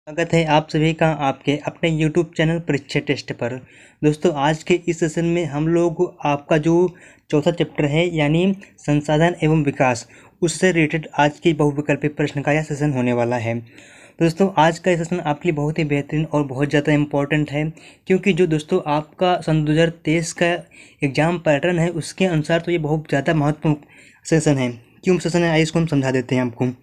स्वागत है आप सभी का आपके अपने YouTube चैनल परीक्षा टेस्ट पर। दोस्तों आज के इस सेशन में हम लोग आपका जो चौथा चैप्टर है यानी संसाधन एवं विकास उससे रिलेटेड आज की बहुविकल्पी प्रश्न का यह सेशन होने वाला है। दोस्तों आज का ये सेशन आपके लिए बहुत ही बेहतरीन और बहुत ज़्यादा इम्पोर्टेंट है, क्योंकि जो दोस्तों आपका सन 2023 का एग्ज़ाम पैटर्न है उसके अनुसार तो ये बहुत ज़्यादा महत्वपूर्ण सेशन है। क्यों सेशन है आइए इसको हम समझा देते हैं आपको।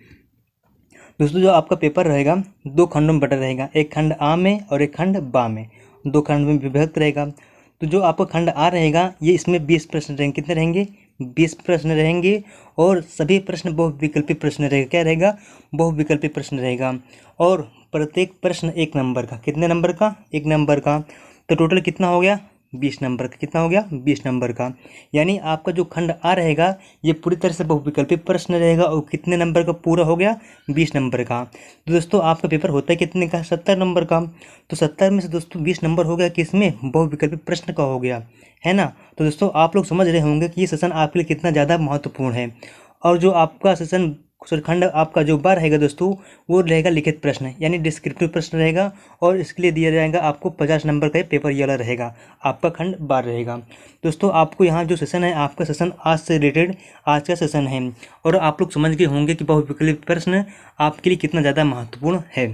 दोस्तों जो आपका पेपर रहेगा दो खंडों में बटा रहेगा, एक खंड आ में और एक खंड बा में, दो खंड में विभक्त रहेगा। तो जो आपका खंड आ रहेगा ये इसमें 20 प्रश्न रहेंगे। कितने रहेंगे? 20 प्रश्न रहेंगे और सभी प्रश्न बहुविकल्पी प्रश्न रहेगा। क्या रहेगा? बहुविकल्पी प्रश्न रहेगा और प्रत्येक प्रश्न 1 नंबर का। कितने नंबर का? 1 नंबर का। तो टोटल कितना हो गया? 20 नंबर का। कितना हो गया? 20 नंबर का। यानी आपका जो खंड आ रहेगा ये पूरी तरह से बहुविकल्पी प्रश्न रहेगा और कितने नंबर का पूरा हो गया? 20 नंबर का। तो दोस्तों आपका पेपर होता है कितने का? 70 नंबर का। तो 70 में से दोस्तों 20 नंबर हो गया किसमें? बहुविकल्पी प्रश्न का हो गया, है ना। तो दोस्तों आप लोग समझ रहे होंगे कि ये सेशन आपके लिए कितना ज़्यादा महत्वपूर्ण है। और जो आपका सेशन खंड आपका जो बार रहेगा दोस्तों वो रहेगा लिखित प्रश्न यानी डिस्क्रिप्टिव प्रश्न रहेगा और इसके लिए दिया जाएगा आपको 50 नंबर का पेपर ये वाला रहेगा, आपका खंड बार रहेगा। दोस्तों आपको यहाँ जो सेशन है आपका सेशन आज से रिलेटेड आज का सेशन है और आप लोग समझ गए होंगे कि बहुविकल्पी प्रश्न आपके लिए कितना ज़्यादा महत्वपूर्ण है।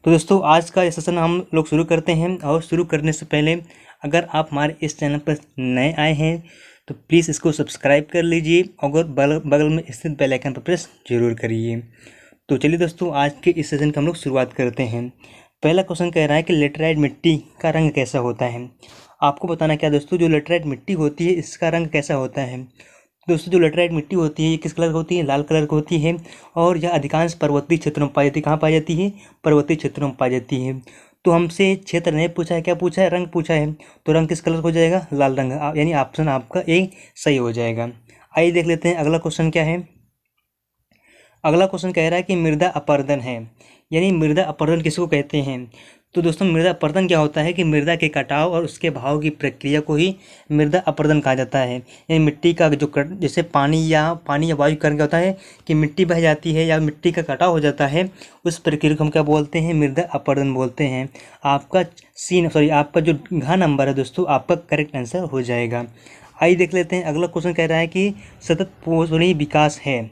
तो दोस्तों आज का ये सेशन हम लोग शुरू करते हैं और शुरू करने से पहले अगर आप हमारे इस चैनल पर नए आए हैं तो प्लीज़ इसको सब्सक्राइब कर लीजिए और बगल में स्थित बेल आइकन पर प्रेस जरूर करिए। तो चलिए दोस्तों आज के इस सेशन की हम लोग शुरुआत करते हैं। पहला क्वेश्चन कह रहा है कि लेटराइट मिट्टी का रंग कैसा होता है। आपको बताना क्या दोस्तों, जो लेटराइट मिट्टी होती है इसका रंग कैसा होता है। दोस्तों जो लेटराइट मिट्टी होती है ये किस कलर की होती है? लाल कलर की होती है और यह अधिकांश पर्वतीय क्षेत्रों में पाई जाती है। कहाँ पाई जाती है? पर्वतीय क्षेत्रों में पाई जाती है। तो हमसे क्षेत्र नहीं पूछा है, क्या पूछा है? रंग पूछा है। तो रंग किस कलर हो जाएगा? लाल रंग। यानी ऑप्शन आपका ए सही हो जाएगा। आइए देख लेते हैं अगला क्वेश्चन क्या है। अगला क्वेश्चन कह रहा है कि मृदा अपरदन है, यानी मृदा अपरदन किसको कहते हैं। तो दोस्तों मृदा अपरदन क्या होता है कि मृदा के कटाव और उसके बहाव की प्रक्रिया को ही मृदा अपरदन कहा जाता है। यानी मिट्टी का जो जैसे पानी या वायु कारण क्या होता है कि मिट्टी बह जाती है या मिट्टी का कटाव हो जाता है, उस प्रक्रिया को हम क्या बोलते हैं? मृदा अपरदन बोलते हैं। आपका जो घ नंबर है दोस्तों आपका करेक्ट आंसर हो जाएगा। आइए देख लेते हैं अगला क्वेश्चन कह रहा है कि सतत पोषणीय विकास है।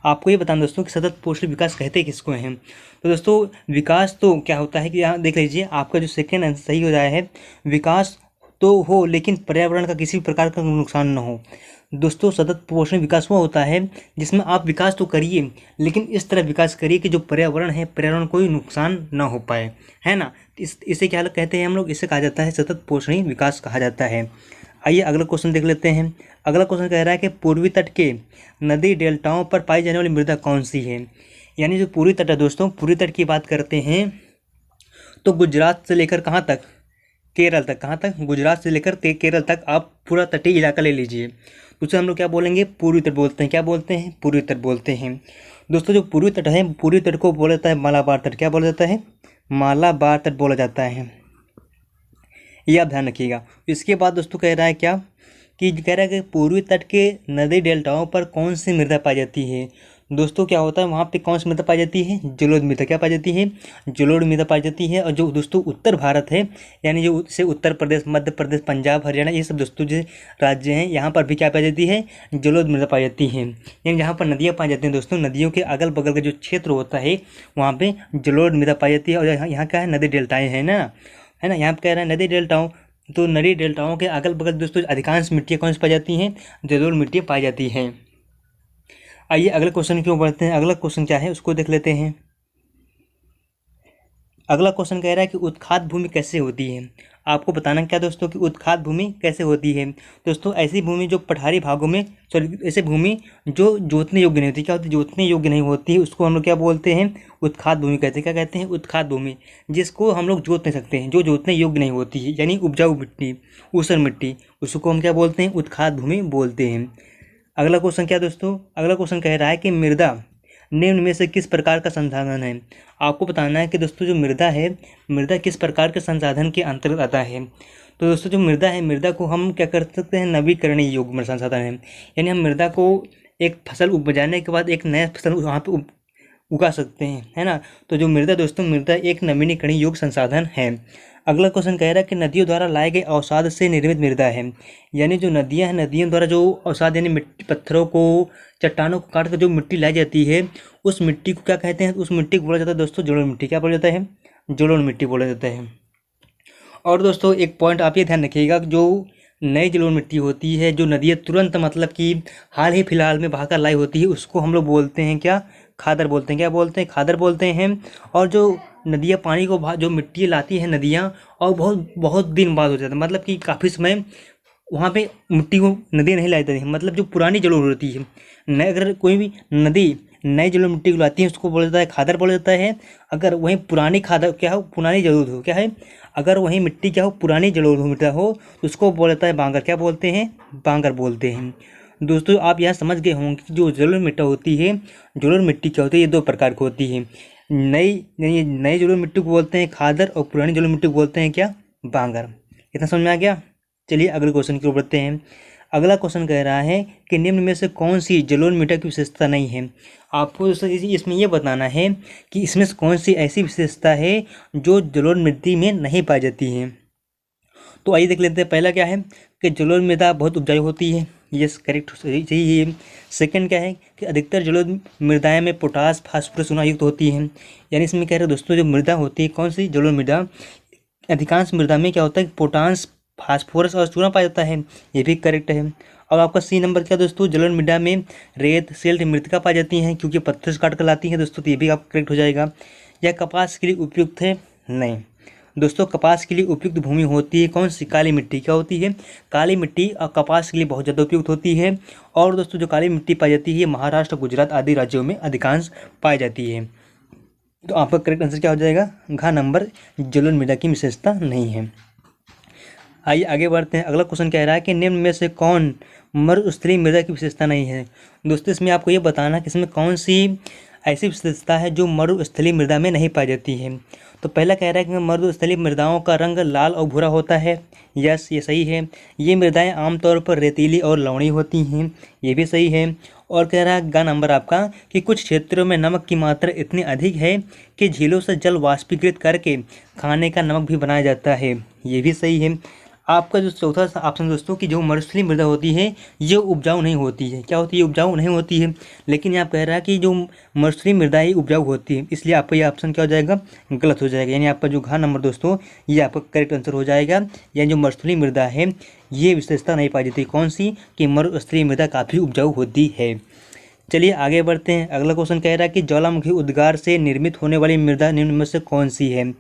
आपको ये बताना दोस्तों कि सतत पोषणीय विकास कहते किसको हैं। तो दोस्तों विकास तो क्या होता है कि यहाँ देख लीजिए आपका जो सेकेंड आंसर सही हो जाए है, विकास तो हो लेकिन पर्यावरण का किसी भी प्रकार का नुकसान न हो। दोस्तों सतत पोषणीय विकास वो होता है जिसमें आप विकास तो करिए लेकिन इस तरह विकास करिए कि जो पर्यावरण है पर्यावरण को कोई नुकसान ना हो पाए, है ना। इसे क्या कहते हैं हम लोग? इसे कहा जाता है सतत पोषणीय विकास कहा जाता है। आइए अगला क्वेश्चन देख लेते हैं। अगला क्वेश्चन कह रहा है कि पूर्वी तट के नदी डेल्टाओं पर पाई जाने वाली मृदा कौन सी है। यानी जो पूर्वी तट है दोस्तों, पूर्वी तट की बात करते हैं तो गुजरात से लेकर कहाँ तक? केरल तक। कहाँ तक? गुजरात से लेकर केरल तक आप पूरा तटीय इलाका ले लीजिए। उसे हम लोग क्या बोलेंगे? पूर्वी तट बोलते हैं। क्या बोलते हैं? पूर्वी तट बोलते हैं। दोस्तों जो पूर्वी तट है पूर्वी तट को बोला जाता है मालाबार तट। क्या बोला जाता है? मालाबार तट बोला जाता है, ये आप ध्यान रखिएगा। इसके बाद दोस्तों कह रहा है क्या कि कह रहा है कि पूर्वी तट के नदी डेल्टाओं पर कौन सी मृदा पाई जाती है। दोस्तों क्या होता है वहाँ पे कौन सी मृदा पाई जाती है? जलोढ़ मृदा। क्या पाई जाती है? जलोढ़ मृदा पाई जाती है। और जो दोस्तों उत्तर भारत है यानी जो से उत्तर प्रदेश, मध्य प्रदेश, पंजाब, हरियाणा ये सब दोस्तों जो राज्य हैं यहाँ पर भी क्या पाई जाती है? जलोढ़ मृदा पाई जाती है। यानी जहाँ पर नदियाँ पाई जाती हैं दोस्तों, नदियों के अगल बगल का जो क्षेत्र होता है वहाँ पे जलोढ़ मृदा पाई जाती है। और यहाँ क्या है? नदी डेल्टाएँ हैं ना, है ना। यहाँ पे कह रहा है नदी डेल्टाओं, तो नदी डेल्टाओं के अगल बगल दोस्तों अधिकांश मिट्टियाँ कौन सी पाई जाती हैं? जलोढ़ मिट्टियाँ पाई जाती हैं। आइए अगले क्वेश्चन की ओर बढ़ते हैं। अगला क्वेश्चन क्या है उसको देख लेते हैं। अगला क्वेश्चन कह रहा है कि उत्खात भूमि कैसे होती है। आपको बताना क्या दोस्तों कि उत्खात भूमि कैसे होती है। दोस्तों ऐसी भूमि जो पठारी भागों में ऐसे भूमि जो जोतने योग्य नहीं होती। क्या होती है? जोतने योग्य नहीं होती है, उसको हम लोग क्या बोलते हैं? उत्खात भूमि कहते हैं। क्या कहते हैं? उत्खात भूमि, जिसको हम लोग जोत नहीं सकते हैं, जो जोतने योग्य नहीं होती है यानी उपजाऊ मिट्टी, ऊसर मिट्टी, उसको हम क्या बोलते हैं? उत्खात भूमि बोलते हैं। अगला क्वेश्चन क्या दोस्तों? अगला क्वेश्चन कह रहा है कि मृदा निम्न में से किस प्रकार का संसाधन है। आपको बताना है कि दोस्तों जो मृदा है मृदा किस प्रकार के संसाधन के अंतर्गत आता है। तो दोस्तों जो मृदा है मृदा को हम क्या कर सकते हैं? नवीकरणीय योग्य संसाधन है। यानी हम मृदा को एक फसल उपजाने के बाद एक नया फसल वहाँ पे उगा सकते हैं, है ना। तो जो मृदा दोस्तों, मृदा एक नवीनीकरणीय योग्य संसाधन है। अगला क्वेश्चन कह रहा है कि नदियों द्वारा लाए गए अवसाद से निर्मित मृदा है, यानी जो नदियां हैं, नदियों द्वारा जो अवसाद यानी मिट्टी, पत्थरों को, चट्टानों को काट कर जो मिट्टी लाई जाती है, उस मिट्टी को क्या कहते हैं? उस मिट्टी को बोला जाता है दोस्तों जलोढ़ मिट्टी। क्या बोला जाता है? जलोढ़ मिट्टी बोला जाता है। और दोस्तों एक पॉइंट आप ये ध्यान रखिएगा, जो नई जलोढ़ मिट्टी होती है, जो नदियाँ तुरंत मतलब कि हाल ही फिलहाल में बहाकर लाई होती है, उसको हम लोग बोलते हैं क्या? खादर बोलते हैं। क्या बोलते हैं? खादर बोलते हैं। और जो नदियाँ पानी को जो मिट्टी लाती हैं नदियाँ, और बहुत बहुत दिन बाद हो जाता है, मतलब कि काफ़ी समय वहाँ पे मिट्टी को नदियाँ नहीं लाई जाती हैं, मतलब जो पुरानी जलोढ़ होती है। नए अगर कोई भी नदी नई जलोढ़ मिट्टी को लाती है, उसको बोला जाता है खादर बोला जाता है। अगर वहीं पुरानी खादर क्या हो? पुरानी जलोढ़ हो, क्या है? अगर वही मिट्टी क्या हो? पुरानी जलोढ़ मिट्टी हो, तो उसको बोला जाता है बांगर। क्या बोलते हैं? बांगर बोलते हैं। दोस्तों आप यहाँ समझ गए होंगे कि जो जलोढ़ मिट्टी होती है, जलोढ़ मिट्टी क्या होती है, ये दो प्रकार की होती है। नई जलोढ़ मिट्टी को बोलते हैं खादर, और पुरानी जलोढ़ मिट्टी को बोलते हैं क्या? बांगर। इतना समझ में आ गया? चलिए अगले क्वेश्चन की ओर बढ़ते हैं। अगला क्वेश्चन कह रहा है कि निम्न में से कौन सी जलोढ़ मिट्टी की विशेषता नहीं है? आपको इसमें ये बताना है कि इसमें से कौन सी ऐसी विशेषता है जो जलोढ़ मिट्टी में नहीं पाई जाती है। तो आइए देख लेते हैं। पहला क्या है कि जलोढ़ मृदा बहुत उपजाऊ होती है। ये करेक्ट, सही है। सेकंड क्या है कि अधिकतर जलोढ़ मृदाएं में पोटास, फास्फोरस गुना युक्त होती हैं। यानी इसमें कह रहे हैं दोस्तों, जो मृदा होती है, कौन सी जलोढ़ मृदा, अधिकांश मृदा में क्या होता है? पोटास, फास्फोरस और चूना पाया जाता है। ये भी करेक्ट है। और आपका सी नंबर क्या दोस्तों? जलोढ़ मृदा में रेत, सिल्ट, मृतिका पाई जाती हैं, क्योंकि पत्थर से काट कर लाती हैं दोस्तों। तो ये भी आपका करेक्ट हो जाएगा। यह कपास के लिए उपयुक्त है? नहीं दोस्तों, कपास के लिए उपयुक्त भूमि होती है कौन सी? काली मिट्टी। क्या होती है? काली मिट्टी और कपास के लिए बहुत ज़्यादा उपयुक्त होती है। और दोस्तों जो काली मिट्टी पाई जाती है, महाराष्ट्र, गुजरात आदि राज्यों में अधिकांश पाई जाती है। तो आपका करेक्ट आंसर क्या हो जाएगा? घ नंबर, जलोढ़ मृदा की विशेषता नहीं है। आइए आगे बढ़ते हैं। अगला क्वेश्चन कह रहा है कि निम्न में से कौन मरुस्थलीय मृदा की विशेषता नहीं है? दोस्तों इसमें आपको ये बताना है कि इसमें कौन सी ऐसी विशेषता है जो मरुस्थलीय मृदा में नहीं पाई जाती है। तो पहला कह रहा है कि मरुस्थलीय मृदाओं का रंग लाल और भूरा होता है। यस, ये सही है। ये मृदाएं आमतौर पर रेतीली और लवणीय होती हैं। ये भी सही है। और कह रहा है ग नंबर आपका कि कुछ क्षेत्रों में नमक की मात्रा इतनी अधिक है कि झीलों से जल वाष्पीकृत करके खाने का नमक भी बनाया जाता है। ये भी सही है। आपका जो चौथा ऑप्शन दोस्तों की जो मरुस्थलीय मृदा होती है, ये उपजाऊ नहीं होती है। क्या होती है? उपजाऊ नहीं होती है। लेकिन यहाँ कह रहा है कि जो मरुस्थलीय मृदा ही उपजाऊ होती है, इसलिए आपका ये ऑप्शन क्या हो जाएगा? गलत हो जाएगा। यानी आपका जो घ नंबर दोस्तों, ये आपका करेक्ट आंसर हो जाएगा। यानी जो मरुस्थलीय मृदा है, ये विशेषता नहीं पाई जाती। कौन सी? कि मरुस्थलीय मृदा काफ़ी उपजाऊ होती है। चलिए आगे बढ़ते हैं। अगला क्वेश्चन कह रहा है कि ज्वालामुखी उद्गार से निर्मित होने वाली मृदा निम्न में से कौन सी है?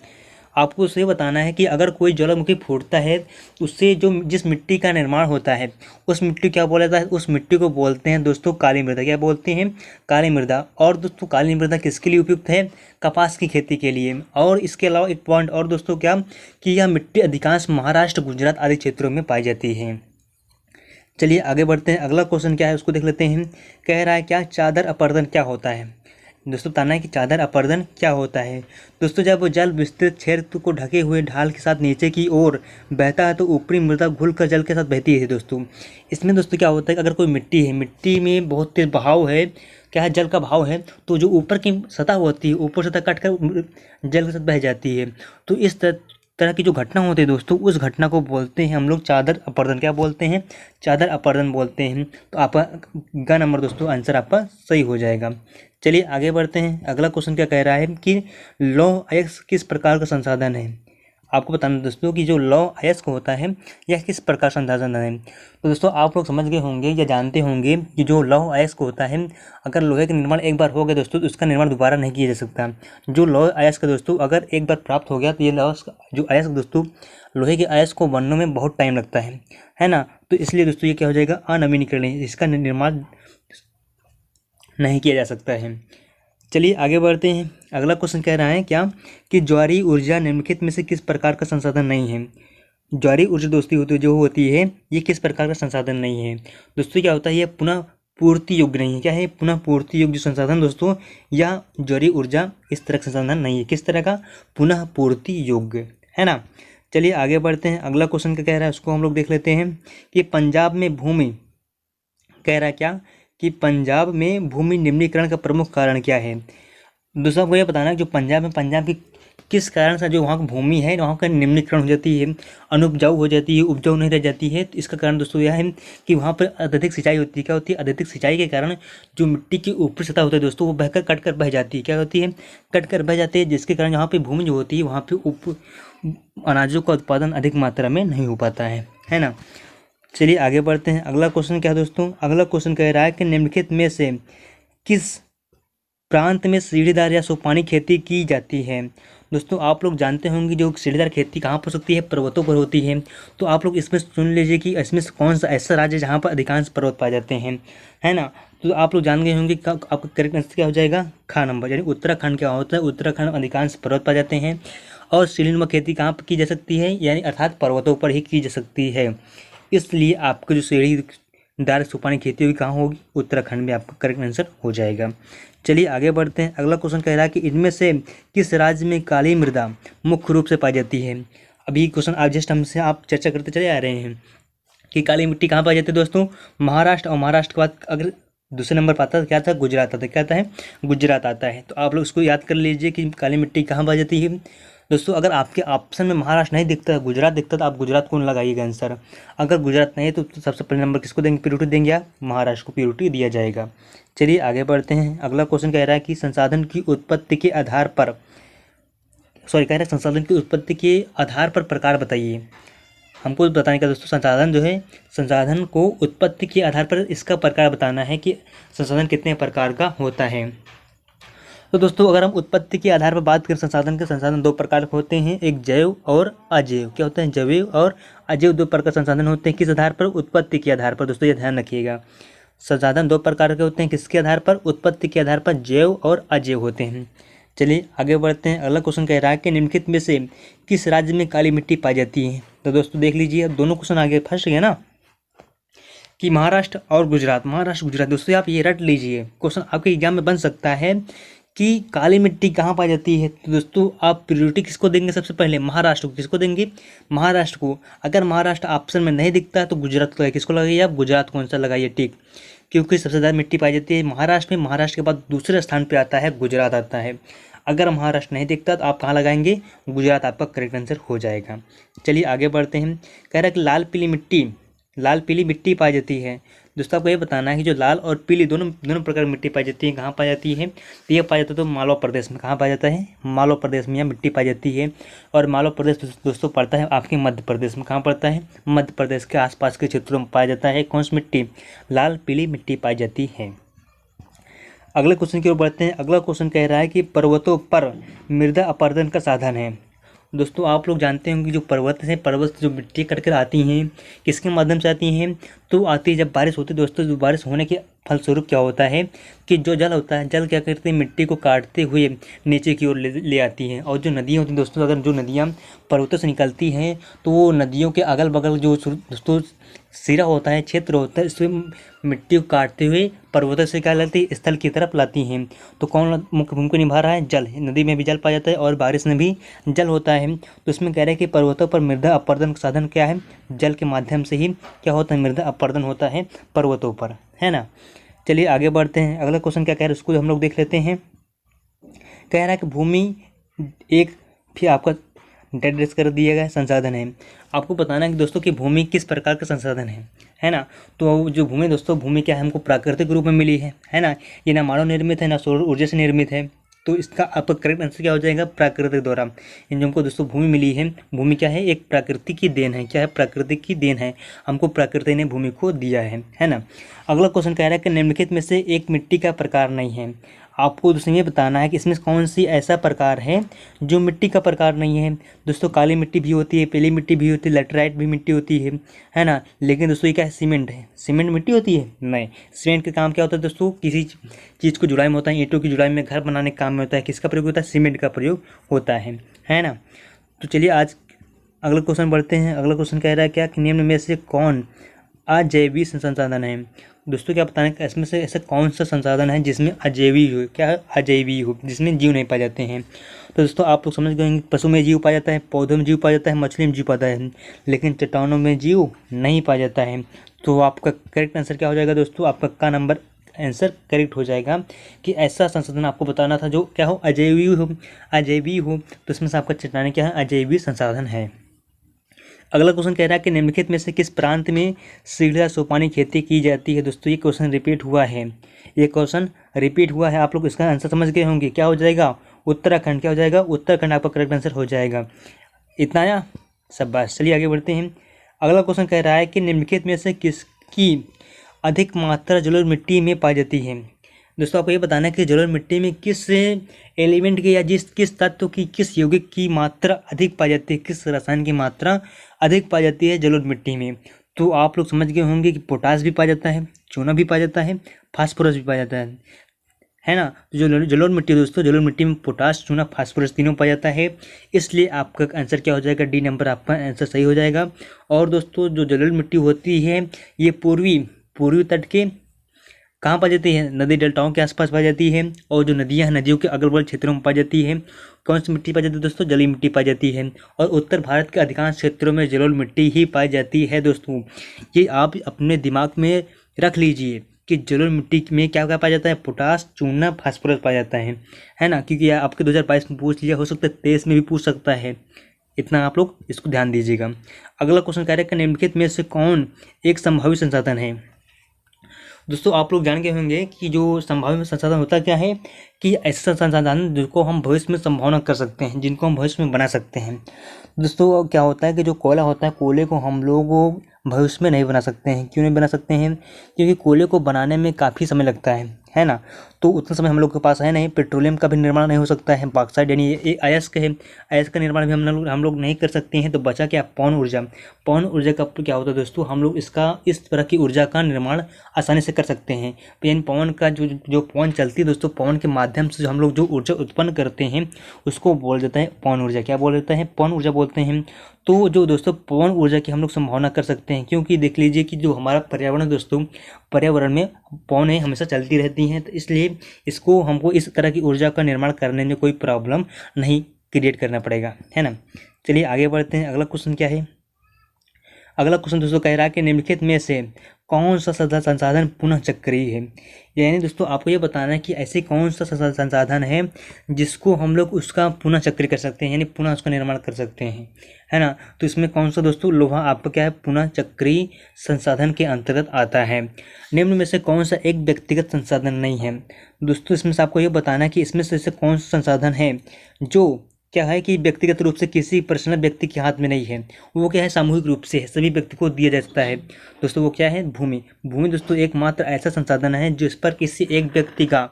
आपको उसे बताना है कि अगर कोई ज्वालामुखी फूटता है, उससे जो जिस मिट्टी का निर्माण होता है, उस मिट्टी क्या बोला जाता है? उस मिट्टी को बोलते हैं दोस्तों काली मृदा। क्या बोलते हैं? काली मृदा। और दोस्तों काली मृदा किसके लिए उपयुक्त है? कपास की खेती के लिए। और इसके अलावा एक पॉइंट और दोस्तों क्या, कि यह मिट्टी अधिकांश महाराष्ट्र, गुजरात आदि क्षेत्रों में पाई जाती है। चलिए आगे बढ़ते हैं। अगला क्वेश्चन क्या है उसको देख लेते हैं। कह रहा है क्या चादर अपरदन क्या होता है? दोस्तों बताना है कि चादर अपरदन क्या होता है। दोस्तों जब वो जल विस्तृत क्षेत्र को ढके हुए ढाल के साथ नीचे की ओर बहता है, तो ऊपरी मृदा घुलकर जल के साथ बहती है दोस्तों। इसमें दोस्तों क्या होता है कि अगर कोई मिट्टी है, मिट्टी में बहुत तेज बहाव है, क्या है? जल का बहाव है, तो जो ऊपर की सतह होती है, ऊपर सतह कट कर जल के साथ बह जाती है। तो इस तरह की जो घटना होती है दोस्तों, उस घटना को बोलते हैं हम लोग चादर अपरदन। क्या बोलते हैं? चादर अपरदन बोलते हैं। तो आपका ग नंबर दोस्तों आंसर आपका सही हो जाएगा। चलिए आगे बढ़ते हैं। अगला क्वेश्चन क्या कह रहा है कि लौह अयस्क किस प्रकार का संसाधन है? आपको बताना दोस्तों कि जो लौह अयस्क होता है, यह किस प्रकार संसाधन है। तो दोस्तों आप लोग समझ गए होंगे या जानते होंगे कि जो लौह अयस्क होता है, अगर लोहे का निर्माण एक बार हो गया दोस्तों, तो उसका निर्माण दोबारा नहीं किया जा सकता। जो लौह अयस्क दोस्तों अगर एक बार प्राप्त हो गया, तो ये जो अयस्क दोस्तों, लोहे के अयस्क को बनने में बहुत टाइम लगता है ना। तो इसलिए दोस्तों ये क्या हो जाएगा? अनवीनीकरणीय, इसका निर्माण नहीं किया जा सकता है। चलिए आगे बढ़ते हैं। अगला क्वेश्चन कह रहा है क्या, कि ज्वारीय ऊर्जा निम्नलिखित में से किस प्रकार का संसाधन नहीं है? ज्वारीय ऊर्जा दोस्तों जो होती है, ये किस प्रकार का संसाधन नहीं है? दोस्तों क्या होता है? ये पुनः पूर्ति योग्य नहीं है। क्या है? पुनः पूर्ति योग्य संसाधन दोस्तों, या ज्वारीय ऊर्जा इस तरह का संसाधन नहीं है। किस तरह का? पुनः पूर्ति योग्य, है ना। चलिए आगे बढ़ते हैं। अगला क्वेश्चन क्या कह रहा है उसको हम लोग देख लेते हैं कि पंजाब में भूमि, कह रहा है क्या, कि पंजाब में भूमि निम्नीकरण का प्रमुख कारण क्या है? दूसरा आपको ये बताना है जो पंजाब में, पंजाब की किस कारण से जो वहाँ की भूमि है वहाँ का निम्नीकरण हो जाती है, अनुपजाऊ हो जाती है, उपजाऊ नहीं रह जाती है। तो इसका कारण दोस्तों यह है कि वहाँ पर अत्यधिक सिंचाई होती है। क्या होती है? अत्यधिक सिंचाई के कारण जो मिट्टी की ऊपरी सतह होती है दोस्तों वो बहकर कट कर बह जाती है। क्या होती है? कट कर बह जाती है, जिसके कारण यहाँ पे भूमि जो होती है वहाँ पे अनाजों का उत्पादन अधिक मात्रा में नहीं हो पाता है ना। चलिए आगे बढ़ते हैं। अगला क्वेश्चन क्या है दोस्तों? अगला क्वेश्चन कह रहा है कि निम्नलिखित में से किस प्रांत में सीढ़ीदार या सोपानी खेती की जाती है? दोस्तों आप लोग जानते होंगे जो सीढ़ीदार खेती कहाँ पर सकती है? पर्वतों पर होती है। तो आप लोग इसमें सुन लीजिए कि इसमें से कौन सा ऐसा राज्य है जहाँ पर अधिकांश पर्वत पाए जाते हैं, है ना। तो आप लोग जान गए होंगे कि आपका करेक्ट आंसर क्या हो जाएगा? ख नंबर, यानी उत्तराखंड। क्या होता है? उत्तराखंड में अधिकांश पर्वत पाए जाते हैं। और सीढ़ीनुमा खेती कहाँ पर की जा सकती है? यानी अर्थात पर्वतों पर ही की जा सकती है। इसलिए आपको जो सीढ़ीदार सोपानी खेती होगी कहाँ होगी? उत्तराखंड में आपका करेक्ट आंसर हो जाएगा। चलिए आगे बढ़ते हैं। अगला क्वेश्चन कह रहा है कि इनमें से किस राज्य में काली मृदा मुख्य रूप से पाई जाती है? अभी क्वेश्चन आप जस्ट हमसे आप चर्चा करते चले आ रहे हैं कि काली मिट्टी कहाँ पाई जाती है दोस्तों? महाराष्ट्र, और महाराष्ट्र के बाद अगर दूसरे नंबर पर आता है क्या था? गुजरात आता है। क्या आता है? गुजरात आता है। तो आप लोग इसको याद कर लीजिए कि काली मिट्टी कहाँ पाई जाती है। दोस्तों अगर आपके ऑप्शन में महाराष्ट्र नहीं दिखता है, गुजरात दिखता है, तो आप गुजरात को लगाइएगा आंसर। अगर गुजरात नहीं है तो सबसे पहले नंबर किसको देंगे? प्रियोरिटी देंगे या महाराष्ट्र को प्रियोरिटी दिया जाएगा। चलिए आगे बढ़ते हैं। अगला क्वेश्चन कह रहा है कि संसाधन की उत्पत्ति के आधार पर, कह रहा है संसाधन की उत्पत्ति के आधार पर प्रकार बताइए। हमको बताने का दोस्तों संसाधन जो है, संसाधन को उत्पत्ति के आधार पर इसका प्रकार बताना है कि संसाधन कितने प्रकार का होता है। तो दोस्तों अगर हम उत्पत्ति के आधार पर बात करें संसाधन के, संसाधन दो प्रकार के होते हैं, एक जैव और अजैव। क्या होता है? जैव और अजैव दो प्रकार संसाधन होते हैं। किस आधार पर? उत्पत्ति के आधार पर। दोस्तों ये ध्यान रखिएगा, संसाधन दो प्रकार के होते हैं। किसके आधार पर? उत्पत्ति के आधार पर जैव और अजैव होते हैं। चलिए आगे बढ़ते हैं। अगला क्वेश्चन कह रहा है कि निम्नलिखित में से किस राज्य में काली मिट्टी पाई जाती है? तो दोस्तों देख लीजिए, अब दोनों क्वेश्चन आगे फंस गए ना कि महाराष्ट्र और गुजरात, महाराष्ट्र गुजरात। दोस्तों आप ये रट लीजिए, क्वेश्चन आपके एग्जाम में बन सकता है कि काली मिट्टी कहाँ पाई जाती है। तो दोस्तों आप प्रियोरिटी किसको देंगे? सबसे पहले महाराष्ट्र को। किसको देंगे? महाराष्ट्र को। अगर महाराष्ट्र ऑप्शन में नहीं दिखता है तो गुजरात को, किसको लगाइए आप? गुजरात को आंसर लगाइए, ठीक। क्योंकि सबसे ज़्यादा मिट्टी पाई जाती है महाराष्ट्र में। महाराष्ट्र के बाद दूसरे स्थान पर आता है गुजरात आता है। अगर महाराष्ट्र नहीं दिखता तो आप कहाँ लगाएंगे? गुजरात आपका करेक्ट आंसर हो जाएगा। चलिए आगे बढ़ते हैं। कह रहा है कि लाल पीली मिट्टी पाई जाती है। दोस्तों आपको ये बताना है कि जो लाल और पीली दोनों प्रकार की मिट्टी पाई जाती है, कहाँ पाई जाती है? तो ये पाया जाता है तो मालवा प्रदेश में। कहाँ पाया जाता है? मालवा प्रदेश में यह मिट्टी पाई जाती है। और मालवा प्रदेश दोस्तों पड़ता है आपके मध्य प्रदेश में। कहाँ पड़ता है? मध्य प्रदेश के आसपास के क्षेत्रों में पाया जाता है। कौन सी मिट्टी? लाल पीली मिट्टी पाई जाती है। अगले क्वेश्चन की ओर बढ़ते हैं। अगला क्वेश्चन कह रहा है कि पर्वतों पर मृदा अपरदन का साधन है। दोस्तों आप लोग जानते होंगे जो पर्वत है, पर्वत जो मिट्टी कट कर आती हैं किसके माध्यम से आती हैं? तो आती है जब बारिश होती है दोस्तों। जो बारिश होने के फलस्वरूप क्या होता है कि जो जल होता है, जल क्या करते हैं? मिट्टी को काटते हुए नीचे की ओर ले आती हैं। और जो नदियाँ होती हैं दोस्तों, अगर जो नदियाँ पर्वतों से निकलती हैं तो वो नदियों के अगल बगल जो दोस्तों सिरा होता है, क्षेत्र होता है, इसमें मिट्टी को काटते हुए पर्वतों से क्या लाती है? स्थल की तरफ लाती हैं। तो कौन मुख्य भूमिका निभा रहा है? जल। नदी में भी जल पाया जाता है और बारिश में भी जल होता है। तो इसमें कह रहे हैं कि पर्वतों पर मृदा अपरदन का साधन क्या है? जल के माध्यम से ही क्या होता है? मृदा अपरदन होता है पर्वतों पर, है ना। चलिए आगे बढ़ते हैं। अगला क्वेश्चन क्या कह रहा है उसको हम लोग देख लेते हैं। कह रहा है कि भूमि एक, फिर आपका एड्रेस कर दिया गया संसाधन है। आपको बताना है कि दोस्तों कि भूमि किस प्रकार का संसाधन है ना। तो जो भूमि दोस्तों, भूमि क्या है? हमको प्राकृतिक रूप में मिली है ना। ये ना मानव निर्मित है ना सौर ऊर्जा से निर्मित है। तो इसका आपका करेक्ट आंसर क्या हो जाएगा? प्राकृतिक द्वारा। इन जो हमको दोस्तों भूमि मिली है, भूमि क्या है? एक प्रकृति की देन है। क्या है? प्रकृति की देन है। हमको प्रकृति ने भूमि को दिया है ना। अगला क्वेश्चन कह रहा है कि निम्नलिखित में से एक मिट्टी का प्रकार नहीं है। आपको दोस्तों ये बताना है कि इसमें कौन सी ऐसा प्रकार है जो मिट्टी का प्रकार नहीं है। दोस्तों काली मिट्टी भी होती है, पीली मिट्टी भी होती है, लेटराइट भी मिट्टी होती है ना। लेकिन दोस्तों ये क्या है? सीमेंट है। सीमेंट मिट्टी होती है? नहीं। सीमेंट का काम क्या होता है दोस्तों? किसी चीज़ को जुड़ाई में होता है, ईंटों की जुड़ाई में, घर बनाने के काम में होता है। किसका प्रयोग होता है? सीमेंट का प्रयोग होता है ना। तो चलिए आज अगला क्वेश्चन बढ़ते हैं। अगला क्वेश्चन कह रहा है क्या कि निम्न में से कौन अजैवी संसाधन है? दोस्तों क्या बताना है इसमें से ऐसा कौन सा संसाधन है जिसमें अजैवी हो? क्या है? अजैवी हो, जिसमें जीव नहीं पाए जाते हैं। तो दोस्तों आप लोग समझ गए, पशु में जीव पाया जाता है, पौधों में जीव पाया जाता है, मछली में जीव पाता है, लेकिन चट्टानों में जीव नहीं पाया जाता है। तो आपका करेक्ट आंसर क्या हो जाएगा दोस्तों? आपका का नंबर आंसर करेक्ट हो जाएगा कि ऐसा संसाधन आपको बताना था जो क्या हो, अजैवी हो, तो इसमें से आपका चट्टाने क्या है, अजैवी संसाधन है। अगला क्वेश्चन कह रहा है कि निम्नलिखित में से किस प्रांत में सीढ़ा सोपानी खेती की जाती है। दोस्तों ये क्वेश्चन रिपीट हुआ है, आप लोग इसका आंसर समझ गए होंगे। क्या हो जाएगा, उत्तराखंड। क्या हो जाएगा, उत्तराखंड आपका करेक्ट आंसर हो जाएगा। इतना आया, शाबाश। चलिए आगे बढ़ते हैं। अगला क्वेश्चन कह रहा है कि निम्नलिखित में से किसकी अधिक मात्रा जलोढ़ मिट्टी में पाई जाती है। दोस्तों आपको ये बताना है कि जलोढ़ मिट्टी में किस एलिमेंट की या किस तत्व की, किस यौगिक की मात्रा अधिक पाई जाती है, किस रसायन की मात्रा अधिक पाई जाती है जलोढ़ मिट्टी में। तो आप लोग समझ गए होंगे कि पोटास भी पाया जाता है, चूना भी पाया जाता है, फास्फोरस भी पाया जाता है ना। तो जो जलोढ़ मिट्टी है दोस्तों, जलोढ़ मिट्टी में पोटास, चूना, फास्फोरस तीनों पाया जाता है। इसलिए आपका आंसर क्या हो जाएगा, डी नंबर आपका आंसर सही हो जाएगा। और दोस्तों जो जलोढ़ मिट्टी होती है ये पूर्वी तट के कहाँ पाई जाती है, नदी डेल्टाओं के आसपास पाई जाती है। और जो नदियाँ हैं, नदियों के अगल बगल क्षेत्रों में पाई जाती है। कौन सी मिट्टी पाई जाती है दोस्तों, जलीय मिट्टी पाई जाती है। और उत्तर भारत के अधिकांश क्षेत्रों में जलोढ़ मिट्टी ही पाई जाती है। दोस्तों ये आप अपने दिमाग में रख लीजिए कि जलोढ़ मिट्टी में क्या क्या पाया जाता है, पोटास, चूना, फास्फोरस पाया जाता है ना। क्योंकि आपके 2022 में पूछ लिया, हो सकता है 23 में भी पूछ सकता है। इतना आप लोग इसको ध्यान दीजिएगा। अगला क्वेश्चन कह रहा है कि निम्नलिखित में से कौन एक संभावित संसाधन है। दोस्तों आप लोग जान गए होंगे कि जो संभावित संसाधन होता क्या है, कि ऐसा संसाधन जिनको हम भविष्य में संभावना कर सकते हैं, जिनको हम भविष्य में बना सकते हैं। दोस्तों क्या होता है कि जो कोयला होता है, कोयले को हम लोग भविष्य में नहीं बना सकते हैं। क्यों नहीं बना सकते हैं, क्योंकि कोयले को बनाने में काफ़ी समय लगता है ना। तो उतना समय हम लोग के पास है नहीं। पेट्रोलियम का भी निर्माण नहीं हो सकता है, बॉक्साइट यानी ये अयस्क है, अयस्क का निर्माण भी हम लोग नहीं कर सकते हैं। तो बचा क्या, पवन ऊर्जा का क्या होता है दोस्तों, हम लोग इस तरह की ऊर्जा का निर्माण आसानी से कर सकते हैं। यानी पवन का जो पवन चलती है दोस्तों, पवन के माध्यम से जो हम लोग जो ऊर्जा उत्पन्न करते हैं उसको बोल देता है पवन ऊर्जा। क्या बोल देता है, पवन ऊर्जा बोलते हैं। तो जो दोस्तों पवन ऊर्जा की हम लोग संभावना कर सकते हैं, क्योंकि देख लीजिए कि जो हमारा पर्यावरण है दोस्तों, पर्यावरण में पवनें हमेशा चलती रहती हैं। तो इसलिए इसको हमको इस तरह की ऊर्जा का निर्माण करने में कोई प्रॉब्लम नहीं क्रिएट करना पड़ेगा, है ना। चलिए आगे बढ़ते हैं। अगला क्वेश्चन क्या है, अगला क्वेश्चन दोस्तों कह रहा है कि निम्नलिखित में से कौन सा संसाधन पुनः चक्रीय है। यानी दोस्तों आपको ये बताना है कि ऐसे कौन सा संसाधन है जिसको हम लोग उसका पुनः चक्र कर सकते हैं, यानी पुनः उसका निर्माण कर सकते हैं, है ना। तो इसमें कौन सा दोस्तों, लोहा आपका क्या है, पुनः चक्रीय संसाधन के अंतर्गत आता है। निम्न में से कौन सा एक व्यक्तिगत संसाधन नहीं है। दोस्तों इसमें से आपको ये बताना है कि इसमें से ऐसे कौन सा संसाधन है जो क्या है कि व्यक्तिगत रूप से किसी पर्सनल व्यक्ति के हाथ में नहीं है, वो क्या है, सामूहिक रूप से है, सभी व्यक्ति को दिया जाता है। दोस्तों वो क्या है, भूमि दोस्तों एकमात्र ऐसा संसाधन है जिस पर किसी एक व्यक्ति का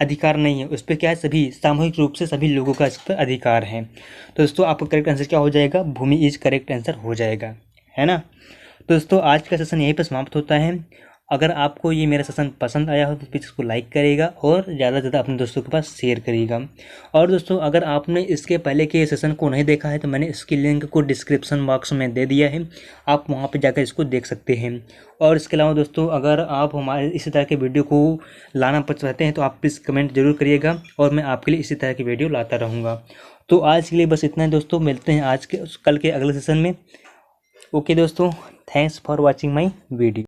अधिकार नहीं है, उस पर क्या है, सभी सामूहिक रूप से सभी लोगों का इस पर अधिकार है। तो दोस्तों आपका करेक्ट आंसर क्या हो जाएगा, भूमि इज करेक्ट आंसर हो जाएगा, है ना। तो दोस्तों आज का सेशन यहीं पर समाप्त होता है। अगर आपको ये मेरा सेशन पसंद आया हो तो प्लीज़ इसको लाइक करिएगा और ज़्यादा से ज़्यादा अपने दोस्तों के पास शेयर करिएगा। और दोस्तों अगर आपने इसके पहले के सेशन को नहीं देखा है तो मैंने इसकी लिंक को डिस्क्रिप्शन बॉक्स में दे दिया है, आप वहाँ पर जाकर इसको देख सकते हैं। और इसके अलावा दोस्तों अगर आप हमारे इसी तरह के वीडियो को लाना चाहते हैं तो आप प्लीज़ कमेंट जरूर करिएगा और मैं आपके लिए इसी तरह की वीडियो लाता रहूँगा। तो आज के लिए बस इतना है दोस्तों, मिलते हैं कल के अगले सेशन में। ओके दोस्तों, thanks for watching my video.